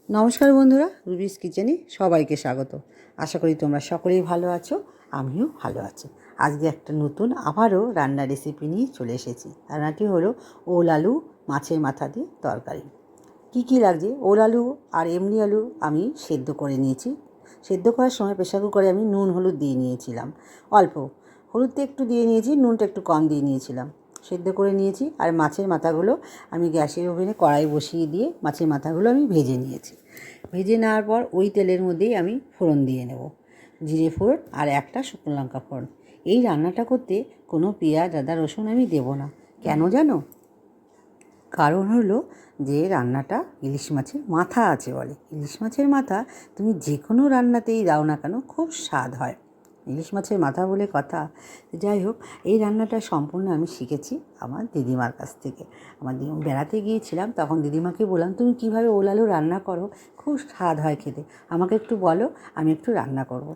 নমস্কার বন্ধুরা, রুবিস কিচেনে সবাইকে স্বাগত। আশা করি তোমরা সকলেই ভালো আছো, আমিও ভালো আছি। আজকে একটা নতুন আবারও রান্নার রেসিপি নিয়ে চলে এসেছি। রান্নাটি হলো ওল আলু মাছের মাথা দিয়ে তরকারি। কি লাগছে? ওল আলু আর এমনি আলু আমি সেদ্ধ করে নিয়েছি। সেদ্ধ করার সময় প্রেসার কুকারে আমি নুন হলুদ দিয়ে নিয়েছিলাম, অল্প হলুদটা একটু দিয়ে নিয়েছি, নুনটা একটু কম দিয়ে নিয়েছিলাম। সেদ্ধ করে নিয়েছি। আর মাছের মাথাগুলো আমি গ্যাসের ওভেনে কড়াই বসিয়ে দিয়ে মাছের মাথাগুলো আমি ভেজে নিয়েছি। ভেজে নেওয়ার পর ওই তেলের মধ্যেই আমি ফোড়ন দিয়ে নেব, জিরে ফোড়ন আর একটা শুকনো লঙ্কা ফোড়ন। এই রান্নাটা করতে কোনো পেঁয়াজ আদা রসুন আমি দেবো না। কেন জানো? কারণ হলো যে রান্নাটা ইলিশ মাছের মাথা আছে বলে। ইলিশ মাছের মাথা তুমি যে কোনো রান্নাতেই দাও না কেন খুব স্বাদ হয়। ইলিশ মাছের মাথা বলে কথা। যাই হোক, এই রান্নাটা সম্পূর্ণ আমি শিখেছি আমার দিদিমার কাছ থেকে। আমার বেড়াতে গিয়েছিলাম, তখন দিদিমাকে বললাম তুমি কীভাবে ওল আলু রান্না করো, খুব স্বাদ হয় খেতে, আমাকে একটু বলো, আমি একটু রান্না করব।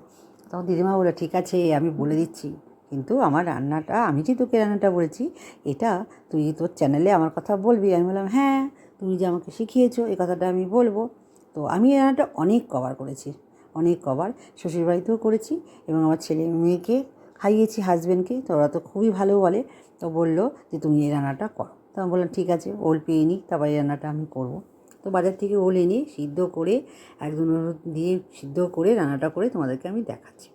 তখন দিদিমা বললো ঠিক আছে আমি বলে দিচ্ছি, কিন্তু আমার রান্নাটা, আমি যে তোকে রান্নাটা বলেছি এটা তুই তোর চ্যানেলে আমার কথা বলবি। আমি বললাম হ্যাঁ, তুমি যে আমাকে শিখিয়েছো এই কথাটা আমি বলবো। তো আমি এই রান্নাটা অনেক কবার করেছি, অনেক কবার শ্বশুরবাড়িতেও করেছি এবং আমার ছেলে মেয়েকে খাইয়েছি, হাজব্যান্ডকে। তো ওরা তো খুবই ভালো বলে। তো বললো যে তুমি এই রান্নাটা করো। তো আমি বললাম ঠিক আছে, ওল পেয়ে নিই, তারপর এই রান্নাটা আমি করব। তো বাজার থেকে ওল এনে সিদ্ধ করে একদম দিয়ে সিদ্ধ করে রান্নাটা করে তোমাদেরকে আমি দেখাচ্ছি।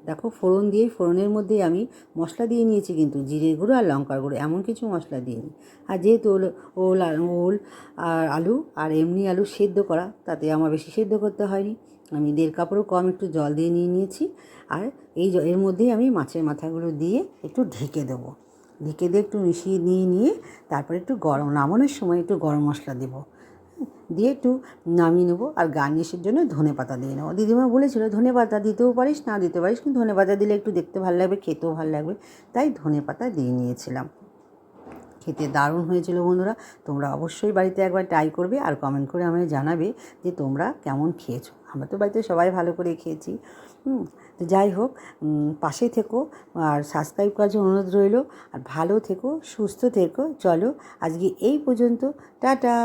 দেখো, ফোড়ন দিয়ে ফোড়নের মধ্যেই আমি মশলা দিয়ে নিয়েছি, কিন্তু জিরে গুঁড়ো আর লঙ্কার গুঁড়ো এমন কিছু মশলা দিইনি। আর যেহেতু ওল আর আলু আর এমনি আলু সেদ্ধ করা, তাতে আমার বেশি সেদ্ধ করতে হয়নি। আমি 1.5 কাপেরও কম একটু জল দিয়ে নিয়েছি। আর এর মধ্যেই আমি মাছের মাথাগুলো দিয়ে একটু ঢেকে দেবো। ঢেকে দিয়ে একটু মিশিয়ে নিয়ে তারপরে একটু নামানোর সময় একটু গরম মশলা দেবো, দিয়ে একটু নামিয়ে নেবো। আর গার্নিশের জন্য ধনেপাতা দিয়ে নেবো। দিদিমা বলেছিল ধনেপাতা দিতেও পারিস না দিতে পারিস, কিন্তু ধনেপাতা দিলে একটু দেখতে ভালো লাগবে, খেতেও ভালো লাগবে, তাই ধনেপাতা দিয়ে নিয়েছিলাম। খেতে দারুণ হয়েছিল বন্ধুরা। তোমরা অবশ্যই বাড়িতে একবার ট্রাই করবে আর কমেন্ট করে আমায় জানাবে যে তোমরা কেমন খেয়েছো। আমরা তো বাড়িতে সবাই ভালো করে খেয়েছি। তো যাই হোক, পাশে থেকো আর সাবস্ক্রাইব করার জন্য অনুরোধ রইল। আর ভালো থেকো, সুস্থ থেকো। চলো আজকে এই পর্যন্ত, টাটা।